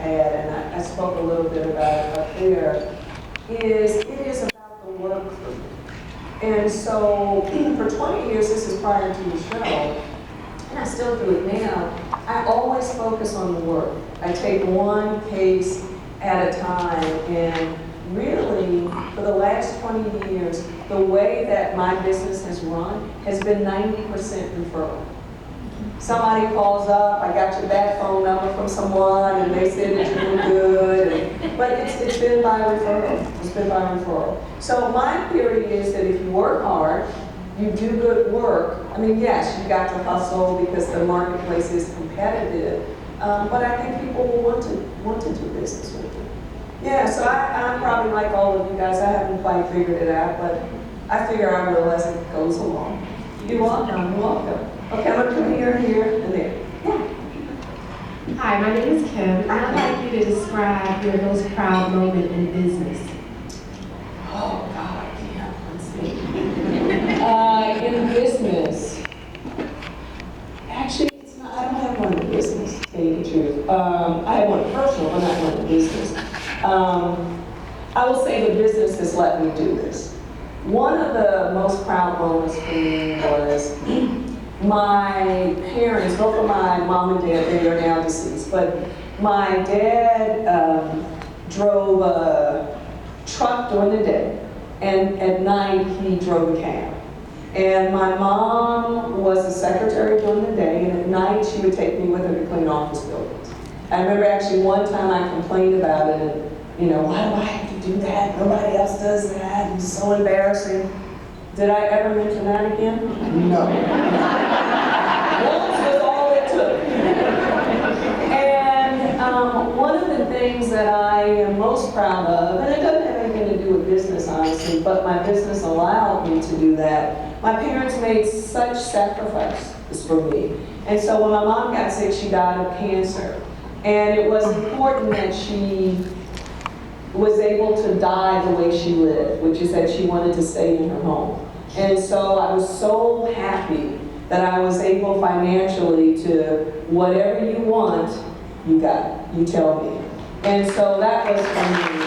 had, and I spoke a little bit about it up there, is it is about the work for me. And so for 20 years, this is prior to the show, and I still do it now, I always focus on the work. I take one case at a time, and really, for the last 20 years, the way that my business has run has been 90% referral. Somebody calls up, I got your back phone number from someone, and they said that you were good, but it's been by referral. It's been by referral. So my theory is that if you work hard, you do good work. I mean, yes, you got to hustle because the marketplace is competitive, but I think people will want to do business with you. Yeah, so I'm probably like all of you guys. I haven't quite figured it out, but I figure I will as it goes along. You're welcome. You're welcome. Okay, I'm going to come here, and there. Yeah. Hi, my name is Kim, and I'd like you to describe your most proud moment in business. Oh, God, yeah, let's see. In business, actually, it's not, I don't have one in business, to tell you the truth. I have one personal, but not one in business. I will say the business has let me do this. One of the most proud moments for me was my parents, both of my mom and dad, they are now deceased, but my dad drove a truck during the day, and at night he drove a cab. And my mom was a secretary during the day, and at night she would take me with her to clean office buildings. I remember actually one time I complained about it, and why do I have to do that? Nobody else does that. It's so embarrassing. Did I ever mention that again? No. Once was all it took. And one of the things that I am most proud of, and it doesn't have anything to do with business, honestly, but my business allowed me to do that. My parents made such sacrifices for me. And so when my mom got sick, she died of cancer. And it was important that she was able to die the way she lived, which is that she wanted to stay in her home. And so I was so happy that I was able financially to, whatever you want, you got it, you tell me. And so that was for me,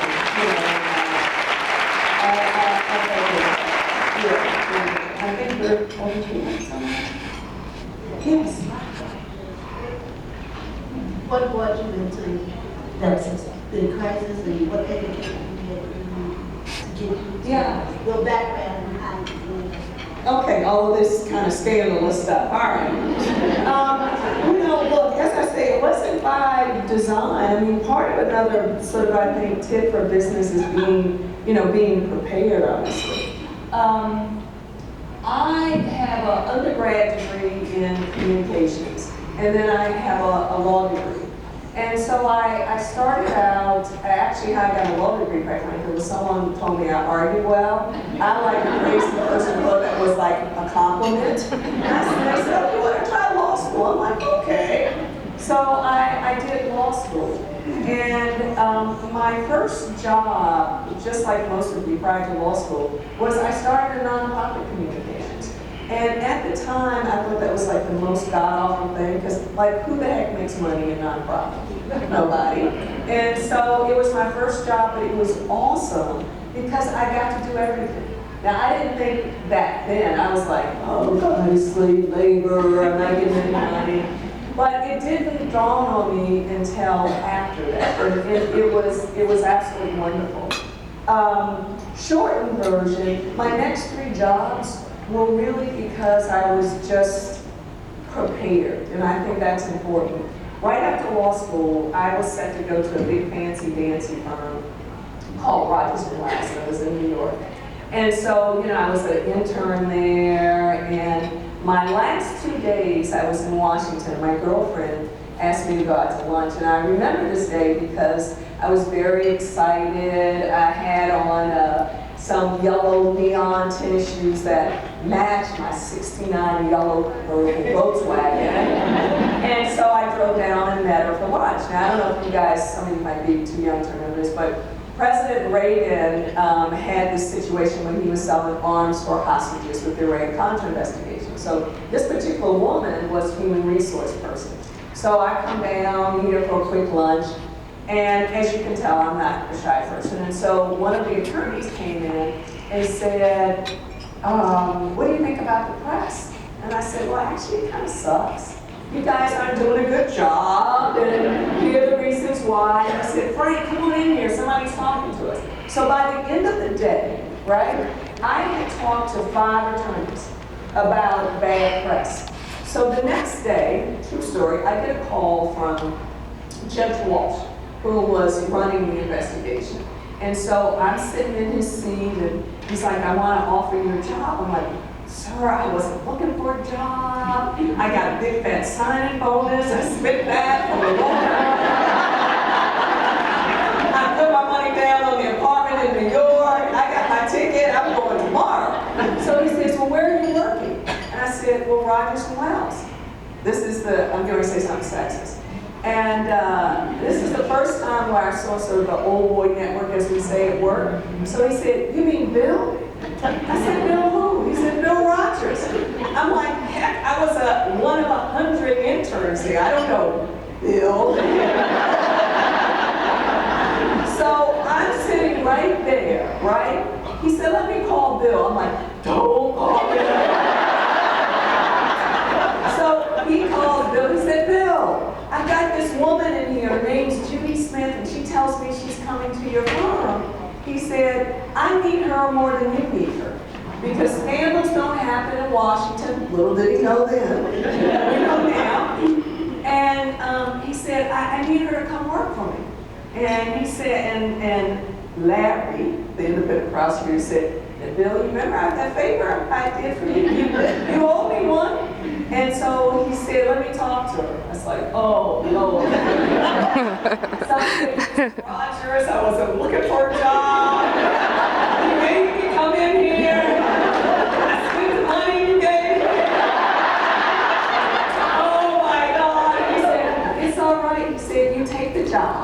I think we're over here somewhere. Yes. What brought you into the crisis and what education you had to get you to your background and how you did it? Okay, all of this kind of scandalous stuff. All right. Look, as I say, it wasn't by design. I mean, part of another sort of, I think, tip for business is being prepared, honestly. I have an undergrad degree in communications, and then I have a law degree. And so I started out, actually how I got a law degree, quite frankly, was someone told me I argued well. I like to praise the person who that was like a compliment. And I said, oh, you want to try law school? I'm like, okay. So I did law school. And my first job, just like most of you prior to law school, was I started a nonprofit communications. And at the time, I thought that was like the most god-awful thing, because like, who the heck makes money in nonprofit? Nobody. And so it was my first job, but it was awesome because I got to do everything. Now, I didn't think back then, I was like, oh God, slave labor, I'm not getting any money. But it didn't dawn on me until after that, and it was absolutely wonderful. Shortened version, my next 3 jobs were really because I was just prepared, and I think that's important. Right after law school, I was set to go to a big fancy dancy firm called Rogers & Glass, and it was in New York. And so, I was an intern there, and my last 2 days I was in Washington. My girlfriend asked me to go out to lunch, and I remember this day because I was very excited. I had on some yellow neon tennis shoes that matched my '69 yellow Volkswagen. And so I drove down and met her for lunch. Now, I don't know if you guys, some of you might be too young to remember this, but President Reagan had this situation when he was selling arms for hostages with the Iran-Contra investigation. So this particular woman was a human resource person. So I come down, meet her for a quick lunch, And as you can tell, I'm not a shy person. And so one of the attorneys came in and said, what do you think about the press? And I said, well, actually, it kind of sucks. You guys aren't doing a good job, and here are the reasons why. And I said, Frank, come on in here, somebody's talking to us. So by the end of the day, right, I had talked to 5 attorneys about bad press. So the next day, true story, I get a call from Judge Walsh, who was running the investigation. And so I'm sitting in his seat, and he's like, I want to offer you a job. I'm like, sir, I wasn't looking for a job. I got a big fat signing bonus. I spent that for a long time. I put my money down on the apartment in New York. I got my ticket. I'm going tomorrow. So he says, well, where are you working? And I said, well, Rogers and Wells. This is I'm going to say something sexist. And this is the first time where I saw sort of the old boy network, as we say at work. So he said, you mean Bill? I said, Bill who? He said, Bill Rogers. I'm like, heck, I was one of 100 interns there. I don't know Bill. So I'm sitting right there, right? He said, let me call Bill. I'm like, don't call Bill. So he calls Bill. He said, Bill, I got this woman in here. Her name's Judy Smith, and she tells me she's coming to your firm. He said, I need her more than you need her. Because scandals don't happen in Washington. Little did he know then. We know now. And he said, I need her to come work for me. And he said, and Larry, the independent prosecutor, said, Bill, you remember that favor I did for you? You owe me one? And so he said, let me talk to her. I was like, oh, Lord. So I said, Rogers, I wasn't looking for a job. You made me come in here. I spent the money you gave me. Oh, my God. He said, it's all right. He said, you take the job.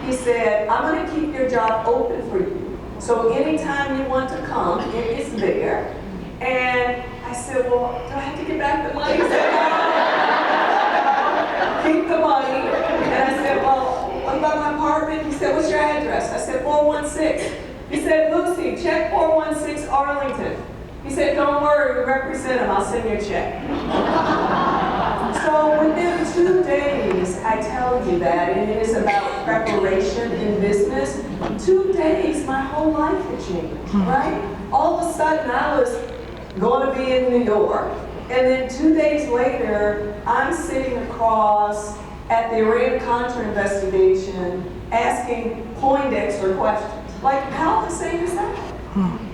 He said, I'm going to keep your job open for you. So anytime you want to come, it is there. And I said, well, do I have to get back the money? He said, no. Keep the money. And I said, well, what about my apartment? He said, what's your address? I said, 416. He said, Lucy, check 416 Arlington. He said, don't worry, we represent him. I'll send you a check. So within 2 days, I tell you that, and it is about preparation in business. 2 days, my whole life had changed, right? All of a sudden, I was going to be in New York. And then 2 days later, I'm sitting across at the Iran-Contra investigation asking Poindexter questions. Like, how insane is that?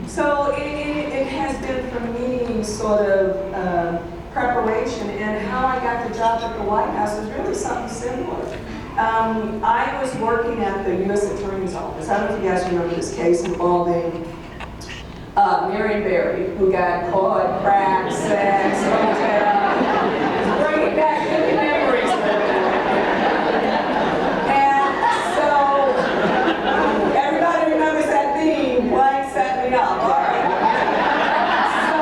So it has been for me sort of preparation, and how I got the job at the White House was really something similar. I was working at the U.S. Attorney's Office. I don't know if you guys remember this case involving Marion Barry, who got caught, crack, sex, hotel. Bringing back good memories. And so, everybody remembers that theme, Blank set me up, all right? So,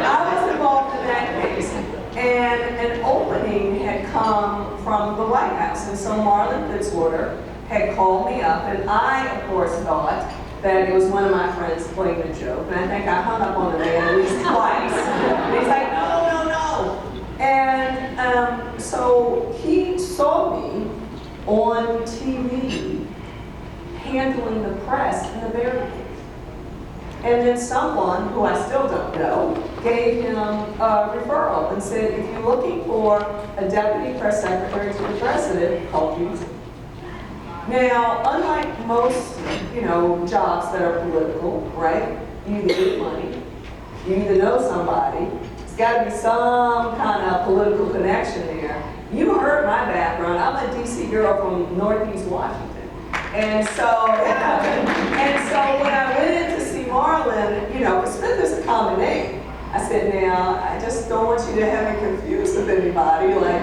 I was involved in that case, and an opening had come from the White House, and so Marlon Fitzwater had called me up, and I, of course, thought that it was one of my friends playing a joke, and I think I hung up on the man at least twice. And he's like, no. And so he saw me on TV handling the press in the Barry case. And then someone, who I still don't know, gave him a referral and said, if you're looking for a deputy press secretary to the president, call Judy. Now, unlike most, jobs that are political, right? You either get money, you either know somebody. It's got to be some kind of political connection there. You heard my background. I'm a DC girl from Northeast Washington, and so when I went in to see Marlon, because Smith is a common name. I said, now I just don't want you to have me confused with anybody. Like,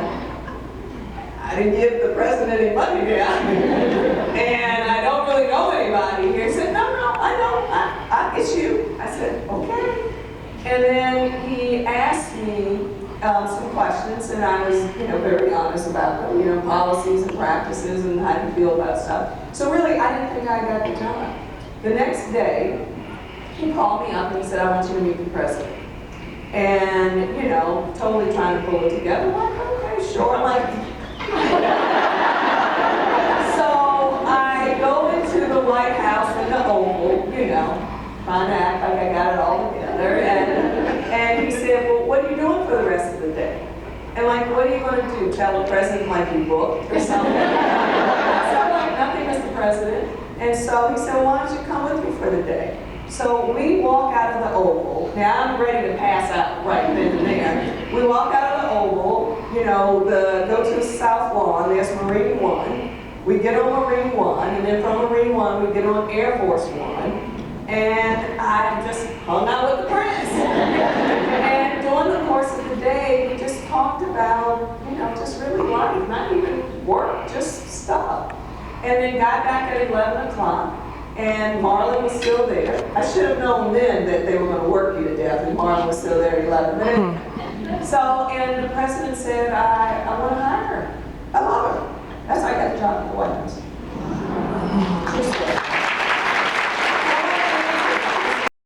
I didn't give the president any money there. And I don't really know anybody here. He said, no, I know. It's you. I said, okay. And then he asked me some questions, questions, and I was, very honest about them, policies and practices and how you feel about stuff. So really, I didn't think I got the job. The next day, he called me up and he said, I want you to meet the president. And, totally trying to pull it together. I'm like, okay, sure. So I go into the White House in the Oval, trying to act like I got it all together. And he said, well, what are you doing for the rest of the day? And what are you going to do? Tell the president you booked or something? So I'm like, nothing, Mr. President. And so he said, well, why don't you come with me for the day? So we walk out of the Oval. Now I'm ready to pass out right then and there. We walk out of the Oval, go to the South Lawn, there's Marine One. We get on Marine One, and then from Marine One, we get on Air Force One. And I just hung out with the prince. And during the course of the day, we just talked about, just really life, not even work, just stuff. And then got back at 11 o'clock. And Marlon was still there. I should have known then that they were going to work you to death, and Marlon was still there at 11. And the president said, I want to hire her. I love her. That's how I got the job at the White